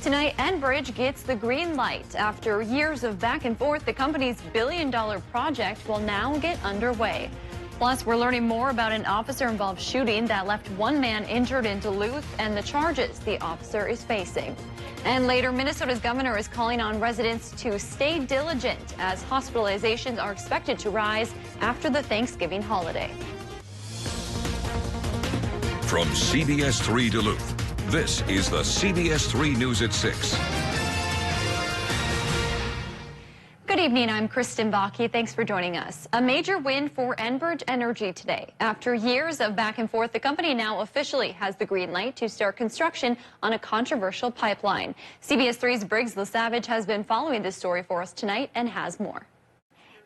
Tonight, Enbridge gets the green light. After years of back and forth, the company's billion-dollar project will now get underway. Plus, we're learning more about an officer-involved shooting that left one man injured in Duluth and the charges the officer is facing. And later, Minnesota's governor is calling on residents to stay diligent as hospitalizations are expected to rise after the Thanksgiving holiday. From CBS3 Duluth, this is the CBS3 News at 6. Good evening, I'm Kristen Bakke. Thanks for joining us. A major win for Enbridge Energy today. After years of back and forth, the company now officially has the green light to start construction on a controversial pipeline. CBS3's Briggs LaSavage has been following this story for us tonight and has more.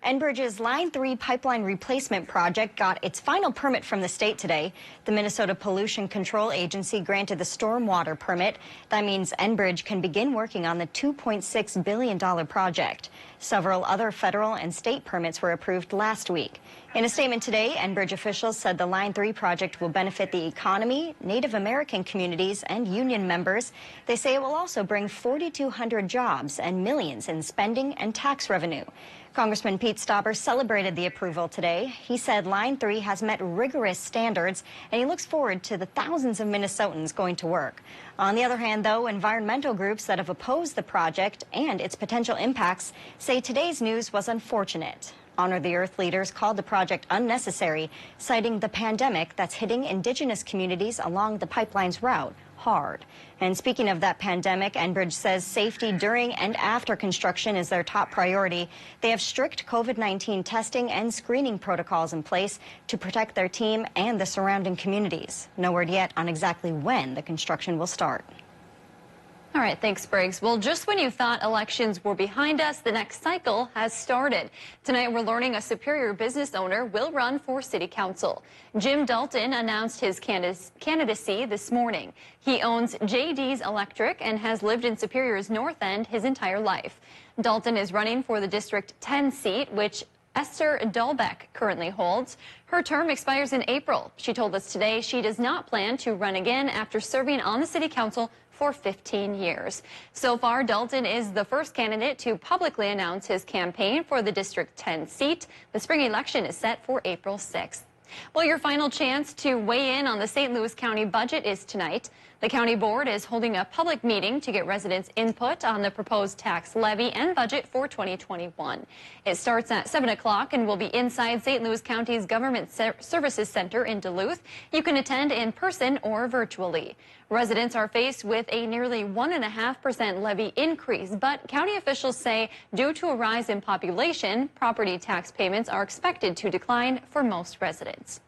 Enbridge's Line 3 pipeline replacement project got its final permit from the state today. The Minnesota Pollution Control Agency granted the stormwater permit. That means Enbridge can begin working on the $2.6 billion project. Several other federal and state permits were approved last week. In a statement today, Enbridge officials said the Line 3 project will benefit the economy, Native American communities, and union members. They say it will also bring 4,200 jobs and millions in spending and tax revenue. Congressman Pete Stauber celebrated the approval today. He said Line 3 has met rigorous standards, and he looks forward to the thousands of Minnesotans going to work. On the other hand, though, environmental groups that have opposed the project and its potential impacts say today's news was unfortunate. Honor the Earth leaders called the project unnecessary, citing the pandemic that's hitting indigenous communities along the pipeline's route hard. And speaking of that pandemic, Enbridge says safety during and after construction is their top priority. They have strict COVID-19 testing and screening protocols in place to protect their team and the surrounding communities. No word yet on exactly when the construction will start. All right, thanks, Briggs. Well, just when you thought elections were behind us, the next cycle has started. Tonight, we're learning a Superior business owner will run for city council. Jim Dalton announced his candidacy this morning. He owns JD's Electric and has lived in Superior's North End his entire life. Dalton is running for the District 10 seat, which Esther Dahlbeck currently holds. Her term expires in April. She told us today she does not plan to run again after serving on the city council for 15 years. So far, Dalton is the first candidate to publicly announce his campaign for the District 10 seat. The spring election is set for April 6th. Well, your final chance to weigh in on the St. Louis County budget is tonight. The county board is holding a public meeting to get residents' input on the proposed tax levy and budget for 2021. It starts at 7 o'clock and will be inside St. Louis County's Government Services Center in Duluth. You can attend in person or virtually. Residents are faced with a nearly 1.5% levy increase, but county officials say due to a rise in population, property tax payments are expected to decline for most residents.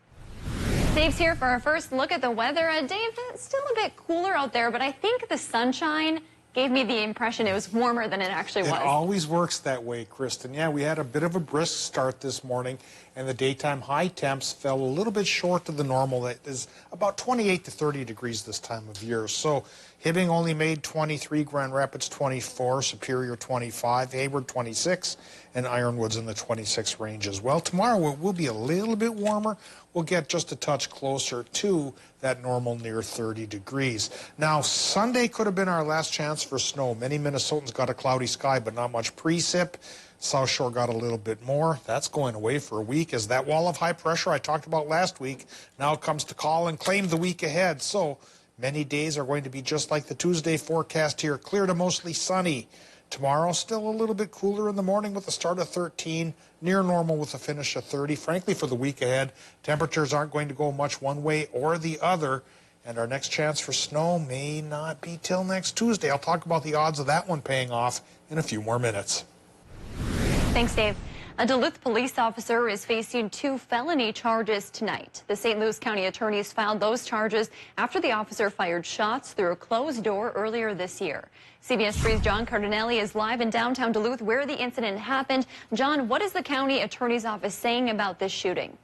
Dave's here for our first look at the weather. Dave, it's still a bit cooler out there, but I think the sunshine gave me the impression it was warmer than it actually was. It always works that way, Kristen. Yeah, we had a bit of a brisk start this morning, and the daytime high temps fell a little bit short of the normal. That is about 28 to 30 degrees this time of year. So Hibbing only made 23, Grand Rapids 24, Superior 25, Hayward 26, and Ironwood's in the 26 range as well. Tomorrow it will be a little bit warmer. We'll get just a touch closer to that normal near 30 degrees. Now, Sunday could have been our last chance for snow. Many Minnesotans got a cloudy sky, but not much precip. South Shore got a little bit more. That's going away for a week as that wall of high pressure I talked about last week now comes to call and claim the week ahead. So many days are going to be just like the Tuesday forecast here, clear to mostly sunny. Tomorrow, still a little bit cooler in the morning with a start of 13, near normal with a finish of 30. Frankly, for the week ahead, temperatures aren't going to go much one way or the other, and our next chance for snow may not be till next Tuesday. I'll talk about the odds of that one paying off in a few more minutes. Thanks, Dave. A Duluth police officer is facing 2 felony charges tonight. The St. Louis County attorneys filed those charges after the officer fired shots through a closed door earlier this year. CBS 3's John Cardinelli is live in downtown Duluth where the incident happened. John, what is the county attorney's office saying about this shooting?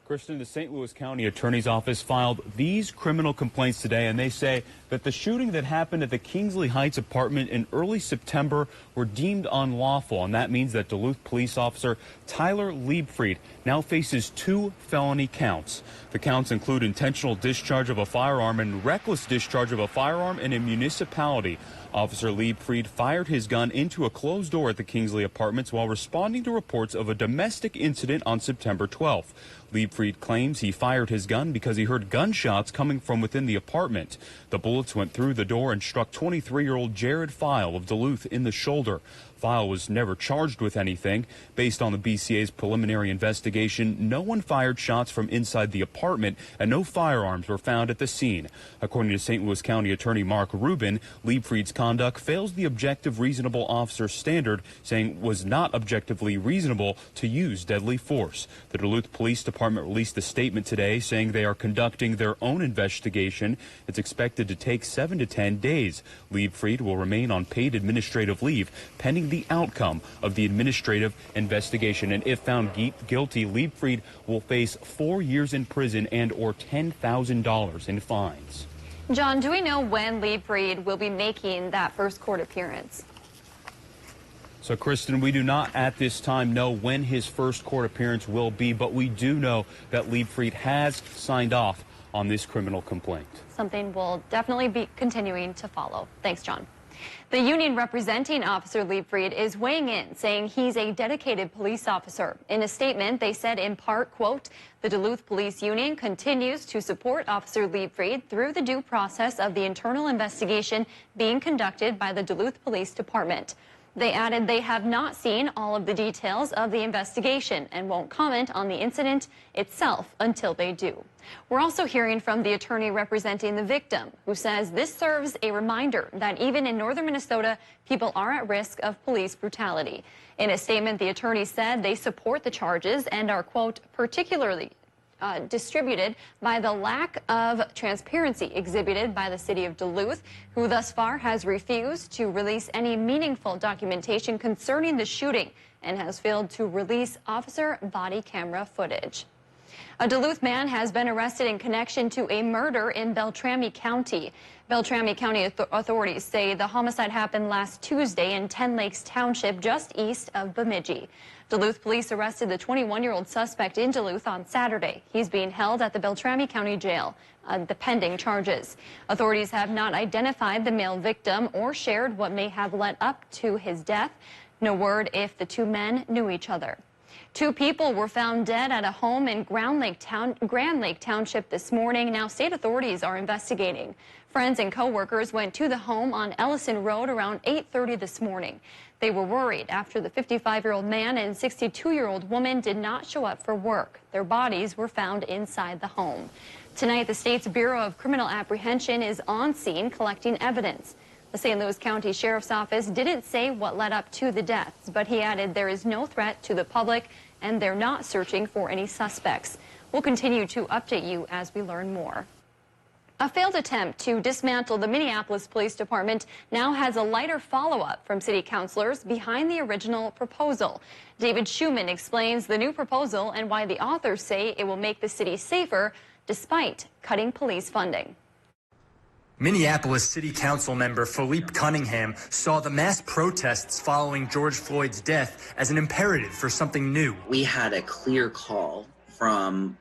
Kristen, the St. Louis County Attorney's Office filed these criminal complaints today, and they say that the shooting that happened at the Kingsley Heights apartment in early September were deemed unlawful, and that means that Duluth police officer Tyler Liebfried now faces 2 felony counts. The counts include intentional discharge of a firearm and reckless discharge of a firearm in a municipality. Officer Liebfried fired his gun into a closed door at the Kingsley apartments while responding to reports of a domestic incident on September 12th. Liebfried claims he fired his gun because he heard gunshots coming from within the apartment. The bullets went through the door and struck 23-year-old Jared File of Duluth in the shoulder. File was never charged with anything. Based on the BCA's preliminary investigation, no one fired shots from inside the apartment and no firearms were found at the scene. According to St. Louis County Attorney Mark Rubin, Liebfried's conduct fails the objective reasonable officer standard, saying it was not objectively reasonable to use deadly force. The Duluth Police Department released a statement today saying they are conducting their own investigation. It's expected to take 7 to 10 days. Liebfried will remain on paid administrative leave pending the outcome of the administrative investigation. And if found guilty, Liebfried will face 4 years in prison and or $10,000 in fines. John, do we know when Liebfried will be making that first court appearance? So, Kristen, we do not at this time know when his first court appearance will be, but we do know that Liebfried has signed off on this criminal complaint. Something we'll definitely be continuing to follow. Thanks, John. The union representing Officer Liebfried is weighing in, saying he's a dedicated police officer. In a statement, they said in part, quote, the Duluth Police Union continues to support Officer Liebfried through the due process of the internal investigation being conducted by the Duluth Police Department. They added they have not seen all of the details of the investigation and won't comment on the incident itself until they do. We're also hearing from the attorney representing the victim, who says this serves a reminder that even in northern Minnesota, people are at risk of police brutality. In a statement, the attorney said they support the charges and are, quote, particularly distributed by the lack of transparency exhibited by the city of Duluth, who thus far has refused to release any meaningful documentation concerning the shooting and has failed to release officer body camera footage. A Duluth man has been arrested in connection to a murder in Beltrami County. Beltrami County authorities say the homicide happened last Tuesday in 10 Lakes Township, just east of Bemidji. Duluth police arrested the 21-year-old suspect in Duluth on Saturday. He's being held at the Beltrami County Jail, the pending charges. Authorities have not identified the male victim or shared what may have led up to his death. No word if the two men knew each other. 2 people were found dead at a home in Grand Lake Township this morning. Now state authorities are investigating. Friends and co-workers went to the home on Ellison Road around 8:30 this morning. They were worried after the 55-year-old man and 62-year-old woman did not show up for work. Their bodies were found inside the home. Tonight, the state's Bureau of Criminal Apprehension is on scene collecting evidence. The St. Louis County Sheriff's Office didn't say what led up to the deaths, but he added there is no threat to the public and they're not searching for any suspects. We'll continue to update you as we learn more. A failed attempt to dismantle the Minneapolis Police Department now has a lighter follow-up from city councilors behind the original proposal. David Schumann explains the new proposal and why the authors say it will make the city safer despite cutting police funding. Minneapolis City Council member Philippe Cunningham saw the mass protests following George Floyd's death as an imperative for something new. We had a clear call from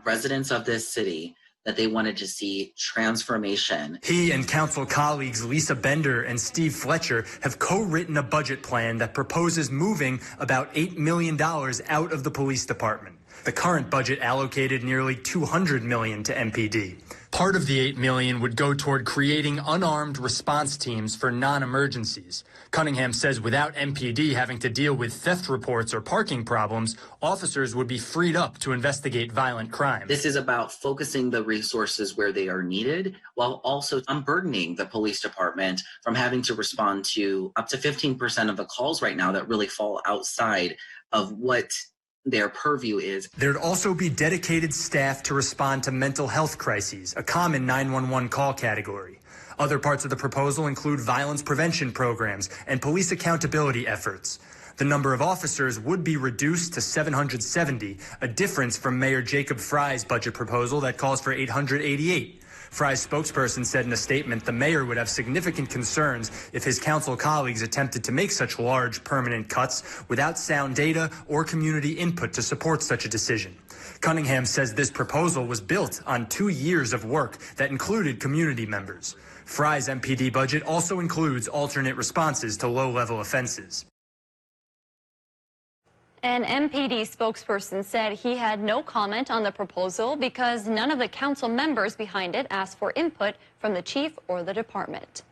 residents of this city that they wanted to see transformation. He and council colleagues Lisa Bender and Steve Fletcher have co-written a budget plan that proposes moving about $8 million out of the police department. The current budget allocated nearly $200 million to MPD. Part of the $8 million would go toward creating unarmed response teams for non-emergencies. Cunningham says without MPD having to deal with theft reports or parking problems, officers would be freed up to investigate violent crime. This is about focusing the resources where they are needed, while also unburdening the police department from having to respond to up to 15% of the calls right now that really fall outside of what their purview is. There'd also be dedicated staff to respond to mental health crises, a common 911 call category. Other parts of the proposal include violence prevention programs and police accountability efforts. The number of officers would be reduced to 770, a difference from Mayor Jacob Fry's budget proposal that calls for 888. Fry's spokesperson said in a statement the mayor would have significant concerns if his council colleagues attempted to make such large permanent cuts without sound data or community input to support such a decision. Cunningham says this proposal was built on 2 years of work that included community members. Fry's MPD budget also includes alternate responses to low-level offenses. An MPD spokesperson said he had no comment on the proposal because none of the council members behind it asked for input from the chief or the department.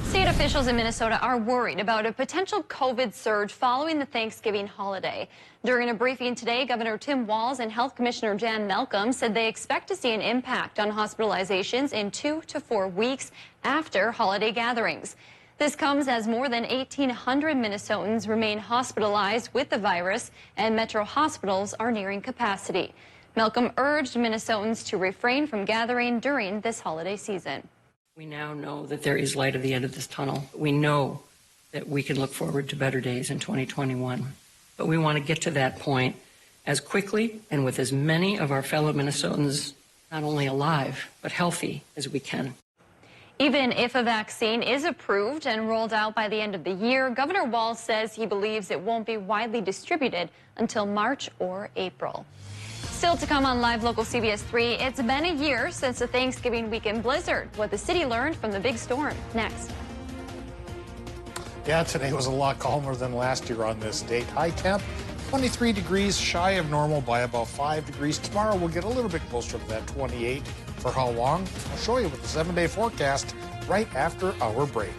State officials in Minnesota are worried about a potential COVID surge following the Thanksgiving holiday. During a briefing today, Governor Tim Walz and Health Commissioner Jan Malcolm said they expect to see an impact on hospitalizations in 2 to 4 weeks after holiday gatherings. This comes as more than 1,800 Minnesotans remain hospitalized with the virus, and metro hospitals are nearing capacity. Malcolm urged Minnesotans to refrain from gathering during this holiday season. We now know that there is light at the end of this tunnel. We know that we can look forward to better days in 2021. But we want to get to that point as quickly and with as many of our fellow Minnesotans not only alive, but healthy as we can. Even if a vaccine is approved and rolled out by the end of the year, Governor Walz says he believes it won't be widely distributed until March or April. Still to come on Live Local CBS 3, it's been a year since the Thanksgiving weekend blizzard. What the city learned from the big storm. Next. Yeah, today was a lot calmer than last year on this date. High temp, 23 degrees, shy of normal by about 5 degrees. Tomorrow we'll get a little bit closer to that 28. For how long? I'll show you with the 7-day forecast right after our break.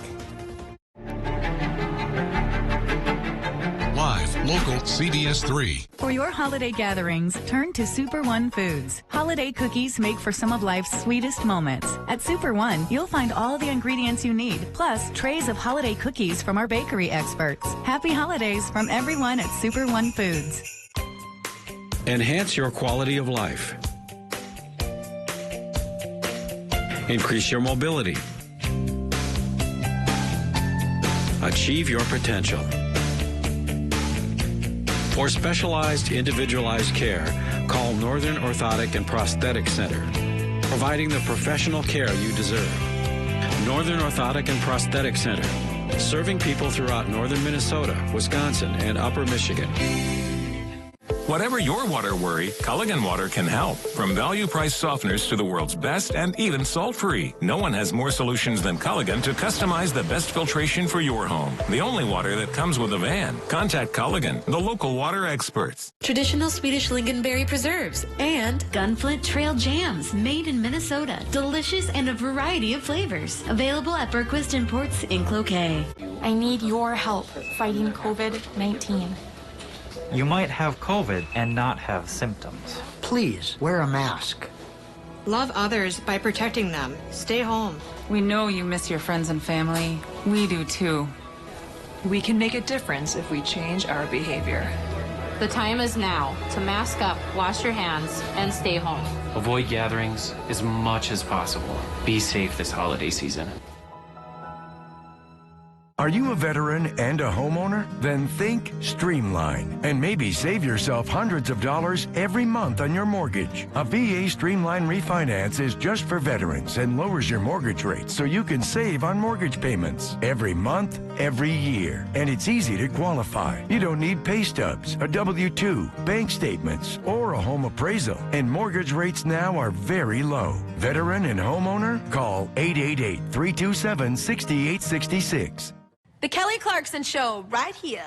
Live, local, CBS 3. For your holiday gatherings, turn to Super One Foods. Holiday cookies make for some of life's sweetest moments. At Super One, you'll find all the ingredients you need, plus trays of holiday cookies from our bakery experts. Happy holidays from everyone at Super One Foods. Enhance your quality of life. Increase your mobility. Achieve your potential. For specialized, individualized care, call Northern Orthotic and Prosthetic Center, providing the professional care you deserve. Northern Orthotic and Prosthetic Center, serving people throughout northern Minnesota, Wisconsin, and upper Michigan. Whatever your water worry, Culligan Water can help. From value-priced softeners to the world's best and even salt-free. No one has more solutions than Culligan to customize the best filtration for your home. The only water that comes with a van. Contact Culligan, the local water experts. Traditional Swedish lingonberry preserves and Gunflint Trail jams made in Minnesota. Delicious and a variety of flavors. Available at Berquist Imports in Cloquet. I need your help fighting COVID-19. You might have COVID and not have symptoms. Please wear a mask. Love others by protecting them. Stay home. We know you miss your friends and family. We do too. We can make a difference if we change our behavior. The time is now to mask up, wash your hands, and stay home. Avoid gatherings as much as possible. Be safe this holiday season. Are you a veteran and a homeowner? Then think Streamline and maybe save yourself hundreds of dollars every month on your mortgage. A VA Streamline refinance is just for veterans and lowers your mortgage rate so you can save on mortgage payments every month, every year. And it's easy to qualify. You don't need pay stubs, a W-2, bank statements, or a home appraisal. And mortgage rates now are very low. Veteran and homeowner? Call 888-327-6866. The Kelly Clarkson Show, right here.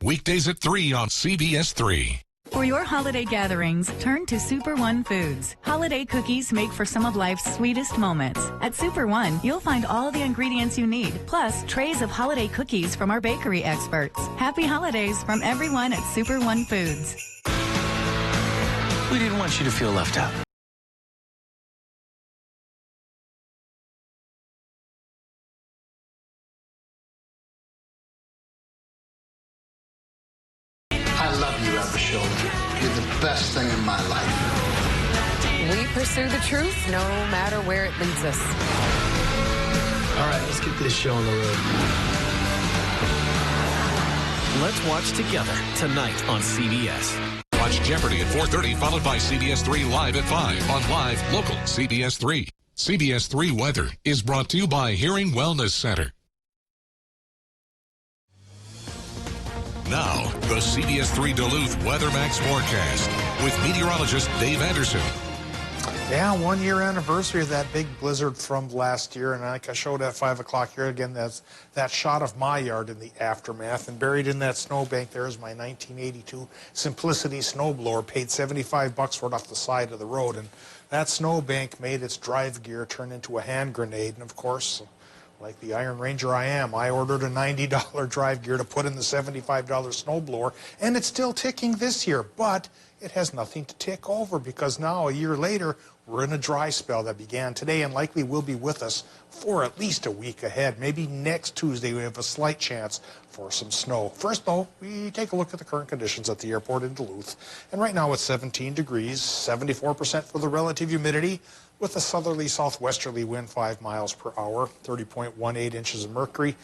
Weekdays at 3 on CBS 3. For your holiday gatherings, turn to Super One Foods. Holiday cookies make for some of life's sweetest moments. At Super One, you'll find all the ingredients you need, plus trays of holiday cookies from our bakery experts. Happy holidays from everyone at Super One Foods. We didn't want you to feel left out. I love you, Abba Shoulder. You're the best thing in my life. We pursue the truth no matter where it leads us. All right, let's get this show on the road. Let's watch together tonight on CBS. Watch Jeopardy at 4:30, followed by CBS3 Live at 5 on Live Local CBS3. CBS3 Weather is brought to you by Hearing Wellness Center. Now, the CBS3 Duluth WeatherMax forecast with meteorologist Dave Anderson. Yeah, 1 year anniversary of that big blizzard from last year, and like I showed at 5 o'clock here again, that's that shot of my yard in the aftermath, and buried in that snowbank there is my 1982 Simplicity snowblower. Paid $75 for it off the side of the road, and that snowbank made its drive gear turn into a hand grenade, and of course, like the Iron Ranger I am, I ordered a $90 drive gear to put in the $75 snowblower, and it's still ticking this year, but it has nothing to tick over because now, a year later, we're in a dry spell that began today and likely will be with us for at least a week ahead. Maybe next Tuesday we have a slight chance for some snow. First, though, we take a look at the current conditions at the airport in Duluth. And right now it's 17 degrees, 74% for the relative humidity, with a southerly southwesterly wind 5 miles per hour, 30.18 inches of mercury.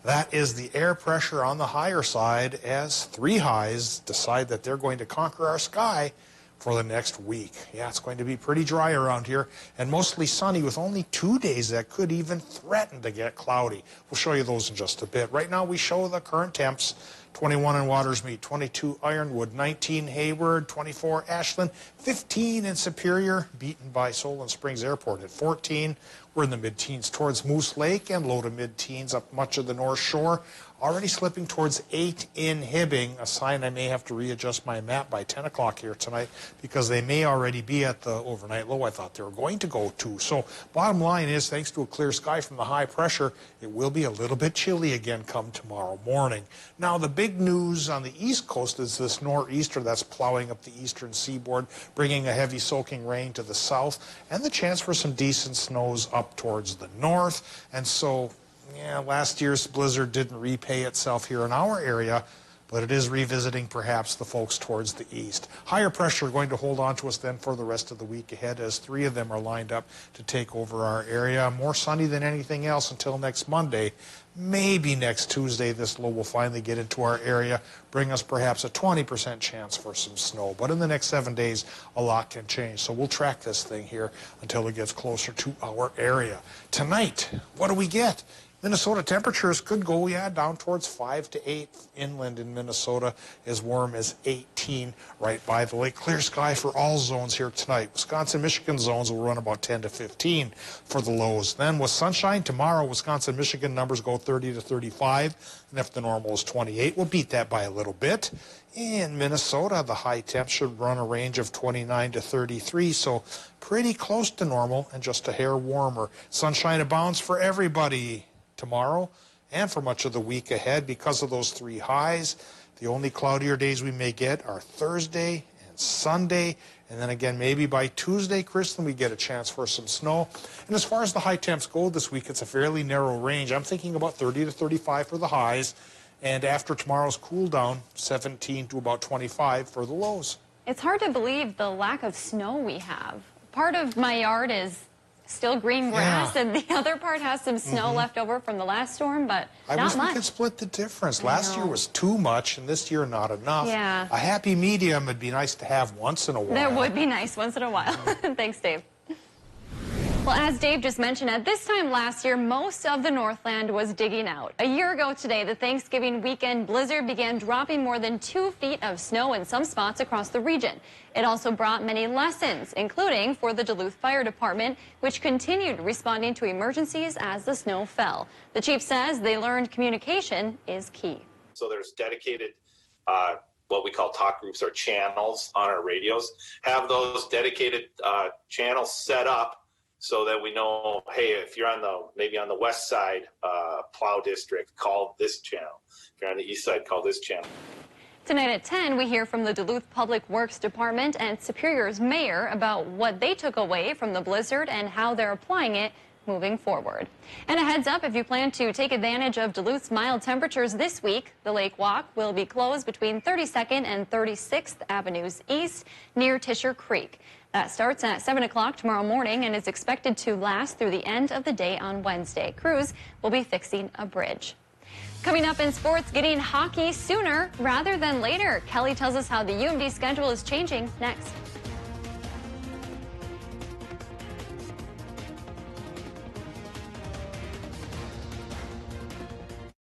That is the air pressure on the higher side as 3 highs decide that they're going to conquer our sky for the next week. Yeah, it's going to be pretty dry around here and mostly sunny with only 2 days that could even threaten to get cloudy. We'll show you those in just a bit. Right now we show the current temps. 21 in Watersmeet, 22 Ironwood, 19 Hayward, 24 Ashland, 15 in Superior, beaten by Solon Springs Airport at 14. We're in the mid-teens towards Moose Lake and low to mid-teens up much of the North Shore. Already slipping towards 8 in Hibbing, a sign I may have to readjust my map by 10 o'clock here tonight because they may already be at the overnight low I thought they were going to go to. So bottom line is, thanks to a clear sky from the high pressure, it will be a little bit chilly again come tomorrow morning. Now the big news on the East Coast is this nor'easter that's plowing up the eastern seaboard, bringing a heavy soaking rain to the south and the chance for some decent snows up towards the north. And so, yeah, last year's blizzard didn't repay itself here in our area, but it is revisiting perhaps the folks towards the east. Higher pressure going to hold on to us then for the rest of the week ahead as 3 of them are lined up to take over our area. More sunny than anything else until next Monday. Maybe next Tuesday this low will finally get into our area, bring us perhaps a 20% chance for some snow. But in the next 7 days, a lot can change. So we'll track this thing here until it gets closer to our area. Tonight, what do we get? Minnesota temperatures could go, down towards 5 to 8 inland in Minnesota, as warm as 18 right by the lake. Clear sky for all zones here tonight. Wisconsin, Michigan zones will run about 10 to 15 for the lows. Then with sunshine tomorrow, Wisconsin, Michigan numbers go 30 to 35. And if the normal is 28, we'll beat that by a little bit. In Minnesota, the high temp should run a range of 29 to 33, so pretty close to normal and just a hair warmer. Sunshine abounds for everybody tomorrow and for much of the week ahead because of those 3 highs. The only cloudier days we may get are Thursday and Sunday, and then again maybe by Tuesday, Kristen, we get a chance for some snow. And as far as the high temps go this week, it's a fairly narrow range. I'm thinking about 30 to 35 for the highs, and after tomorrow's cool down, 17 to about 25 for the lows. It's hard to believe the lack of snow we have. Part of my yard is still green grass, and the other part has some snow left over from the last storm, but I not wish much. we could split the difference. Last year was too much, and this year not enough. Yeah. A happy medium would be nice to have once in a while. That would be nice once in a while. Thanks, Dave. Well, as Dave just mentioned, at this time last year, most of the Northland was digging out. A year ago today, the Thanksgiving weekend blizzard began dropping more than 2 feet of snow in some spots across the region. It also brought many lessons, including for the Duluth Fire Department, which continued responding to emergencies as the snow fell. The chief says they learned communication is key. So there's dedicated what we call talk groups or channels on our radios. Have those dedicated channels set up so that we know, hey, if you're on maybe on the west side plow district, call this channel. If you're on the east side, call this channel. Tonight at 10, we hear from the Duluth Public Works Department and Superior's mayor about what they took away from the blizzard and how they're applying it moving forward. And a heads up, if you plan to take advantage of Duluth's mild temperatures this week, the Lake Walk will be closed between 32nd and 36th Avenues East near Tisher Creek. That starts at 7 o'clock tomorrow morning and is expected to last through the end of the day on Wednesday. Crews will be fixing a bridge. Coming up in sports, getting hockey sooner rather than later. Kelly tells us how the UMD schedule is changing next.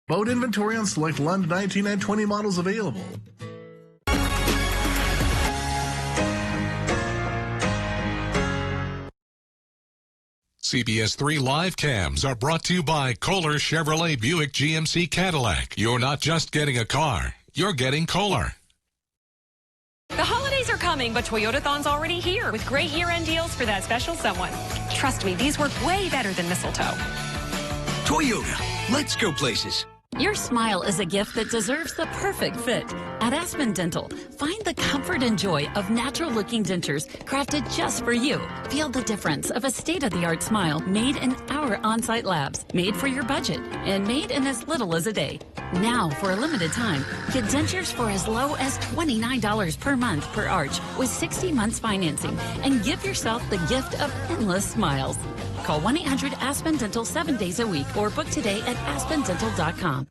Boat inventory on select London 19 and 20 models available. CBS3 live cams are brought to you by Kohler Chevrolet Buick GMC Cadillac. You're not just getting a car, you're getting Kohler. The holidays are coming, but Toyotathon's already here with great year-end deals for that special someone. Trust me, these work way better than mistletoe. Toyota, let's go places. Your smile is a gift that deserves the perfect fit. At Aspen Dental, find the comfort and joy of natural-looking dentures crafted just for you. Feel the difference of a state-of-the-art smile made in our on-site labs, made for your budget, and made in as little as a day. Now, for a limited time, get dentures for as low as $29 per month per arch with 60 months financing, and give yourself the gift of endless smiles. Call 1-800-ASPEN-DENTAL 7 days a week or book today at aspendental.com.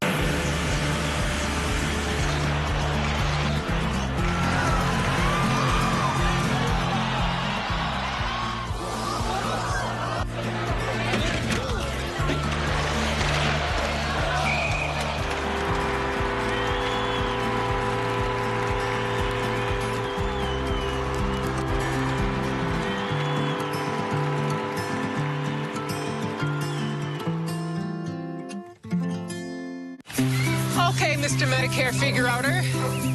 Okay, Mr. Medicare figure-outer.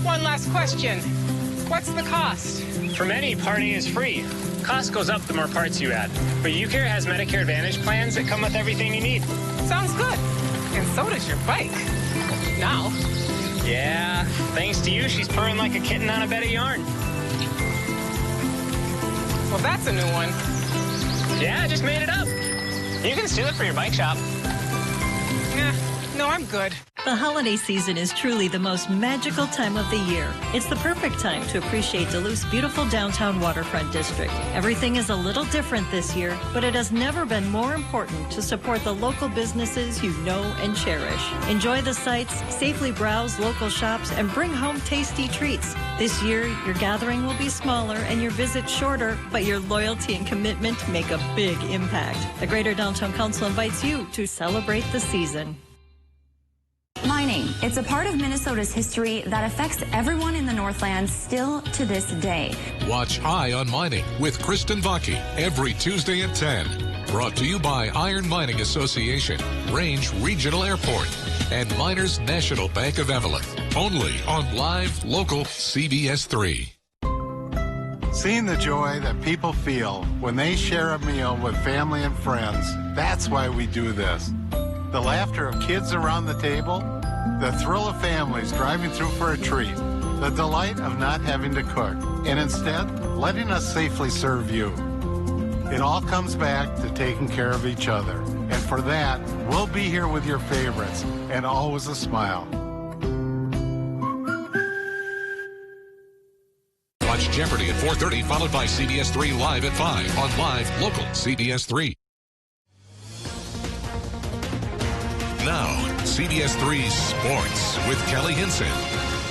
One last question. What's the cost? For many, Part A is free. Cost goes up the more parts you add. But UCare has Medicare Advantage plans that come with everything you need. Sounds good. And so does your bike. Now. Yeah, thanks to you, she's purring like a kitten on a bed of yarn. Well, that's a new one. Yeah, I just made it up. You can steal it for your bike shop. Yeah, no, I'm good. The holiday season is truly the most magical time of the year. It's the perfect time to appreciate Duluth's beautiful downtown waterfront district. Everything is a little different this year, but it has never been more important to support the local businesses you know and cherish. Enjoy the sights, safely browse local shops, and bring home tasty treats. This year, your gathering will be smaller and your visit shorter, but your loyalty and commitment make a big impact. The Greater Downtown Council invites you to celebrate the season. Mining. It's a part of Minnesota's history that affects everyone in the Northlands still to this day. Watch Eye on Mining with Kristen Vaki every Tuesday at 10. Brought to you by Iron Mining Association, Range Regional Airport, and Miners National Bank of Evelyn. Only on live, local CBS3. Seeing the joy that people feel when they share a meal with family and friends, that's why we do this. The laughter of kids around the table, the thrill of families driving through for a treat, the delight of not having to cook, and instead letting us safely serve you. It all comes back to taking care of each other. And for that, we'll be here with your favorites, and always a smile. Watch Jeopardy at 4:30, followed by CBS3 Live at 5 on live, local CBS3. Now, CBS3 Sports with Kelly Hinson.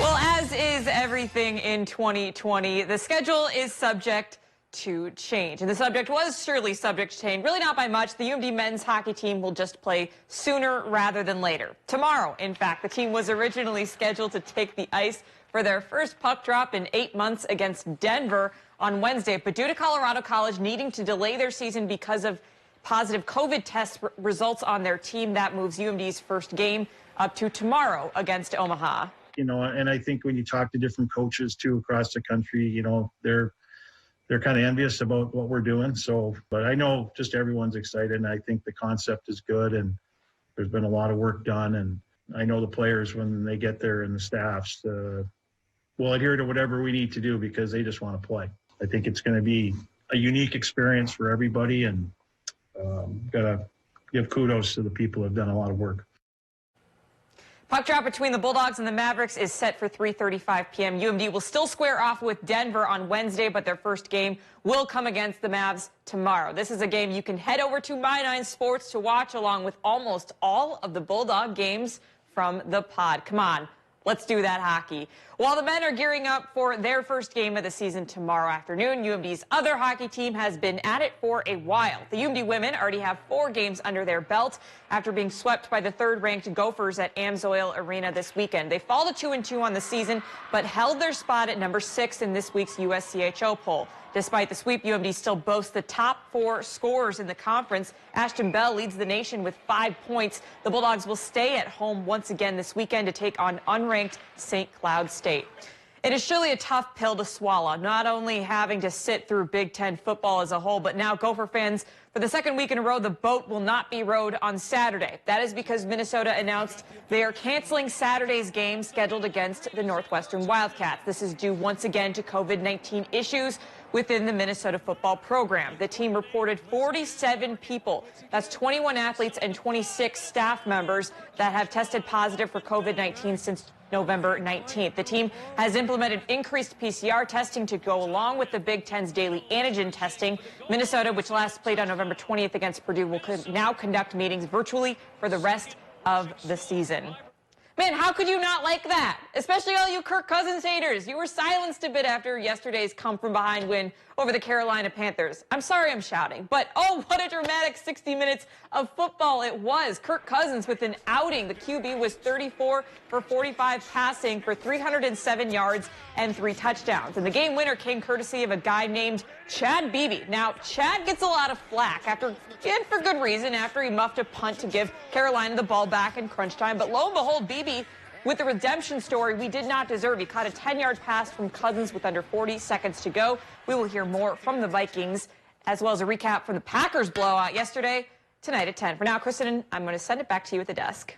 Well, as is everything in 2020, the schedule is subject to change. And the subject was surely subject to change, really not by much. The UMD men's hockey team will just play sooner rather than later. Tomorrow, in fact, the team was originally scheduled to take the ice for their first puck drop in 8 months against Denver on Wednesday. But due to Colorado College needing to delay their season because of positive COVID test results on their team, that moves UMD's first game up to tomorrow against Omaha. You know, and I think when you talk to different coaches too across the country, you know, they're kind of envious about what we're doing. So, but I know just everyone's excited, and I think the concept is good, and there's been a lot of work done, and I know the players, when they get there, and the staffs will adhere to whatever we need to do because they just want to play. I think it's going to be a unique experience for everybody, and gotta give kudos to the people who have done a lot of work. Puck drop between the Bulldogs and the Mavericks is set for 3:35 p.m. UMD will still square off with Denver on Wednesday, but their first game will come against the Mavs tomorrow. This is a game you can head over to My9 Sports to watch, along with almost all of the Bulldog games from the pod. Come on. Let's do that hockey. While the men are gearing up for their first game of the season tomorrow afternoon, UMD's other hockey team has been at it for a while. The UMD women already have 4 games under their belt after being swept by the third-ranked Gophers at Amsoil Arena this weekend. They fall to 2-2 on the season, but held their spot at number 6 in this week's USCHO poll. Despite the sweep, UMD still boasts the top 4 scorers in the conference. Ashton Bell leads the nation with 5 points. The Bulldogs will stay at home once again this weekend to take on unranked St. Cloud State. It is surely a tough pill to swallow, not only having to sit through Big Ten football as a whole, but now Gopher fans, for the second week in a row, the boat will not be rowed on Saturday. That is because Minnesota announced they are canceling Saturday's game scheduled against the Northwestern Wildcats. This is due once again to COVID-19 issues within the Minnesota football program. The team reported 47 people, that's 21 athletes and 26 staff members, that have tested positive for COVID-19 since November 19th. The team has implemented increased PCR testing to go along with the Big Ten's daily antigen testing. Minnesota, which last played on November 20th against Purdue, will now conduct meetings virtually for the rest of the season. Man, how could you not like that? Especially all you Kirk Cousins haters. You were silenced a bit after yesterday's come-from-behind win over the Carolina Panthers. I'm sorry I'm shouting, but oh, what a dramatic 60 minutes of football it was. Kirk Cousins with an outing. The QB was 34 for 45 passing for 307 yards and 3 touchdowns. And the game winner came courtesy of a guy named Chad Beebe. Now, Chad gets a lot of flack and for good reason, after he muffed a punt to give Carolina the ball back in crunch time. But lo and behold, Beebe with the redemption story we did not deserve. He caught a 10-yard pass from Cousins with under 40 seconds to go. We will hear more from the Vikings, as well as a recap from the Packers blowout yesterday, tonight at 10. For now, Kristen, I'm going to send it back to you at the desk.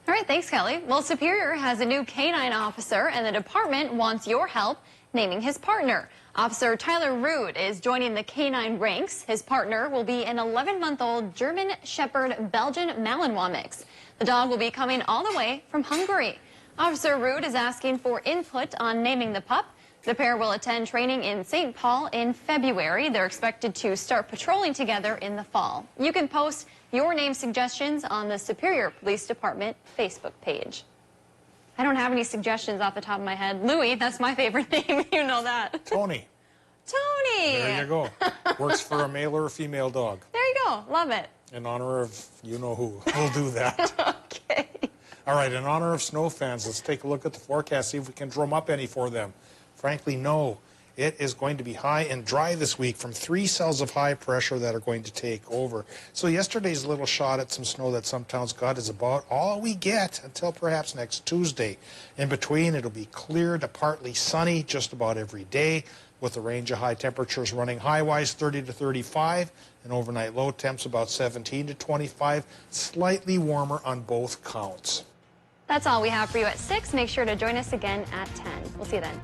All right, thanks, Kelly. Well, Superior has a new K-9 officer, and the department wants your help naming his partner. Officer Tyler Rood is joining the K-9 ranks. His partner will be an 11-month-old German Shepherd Belgian Malinois mix. The dog will be coming all the way from Hungary. Officer Rood is asking for input on naming the pup. The pair will attend training in St. Paul in February. They're expected to start patrolling together in the fall. You can post your name suggestions on the Superior Police Department Facebook page. I don't have any suggestions off the top of my head. Louie, that's my favorite name. You know that. Tony. Tony. There you go. Works for a male or a female dog. There you go. Love it. In honor of you-know-who. We'll do that. Okay. All right, in honor of snow fans, let's take a look at the forecast, see if we can drum up any for them. Frankly, no. It is going to be high and dry this week from 3 cells of high pressure that are going to take over. So yesterday's little shot at some snow that some towns got is about all we get until perhaps next Tuesday. In between, it'll be clear to partly sunny just about every day, with a range of high temperatures running high-wise 30 to 35 and overnight low temps about 17 to 25, slightly warmer on both counts. That's all we have for you at 6. Make sure to join us again at 10. We'll see you then.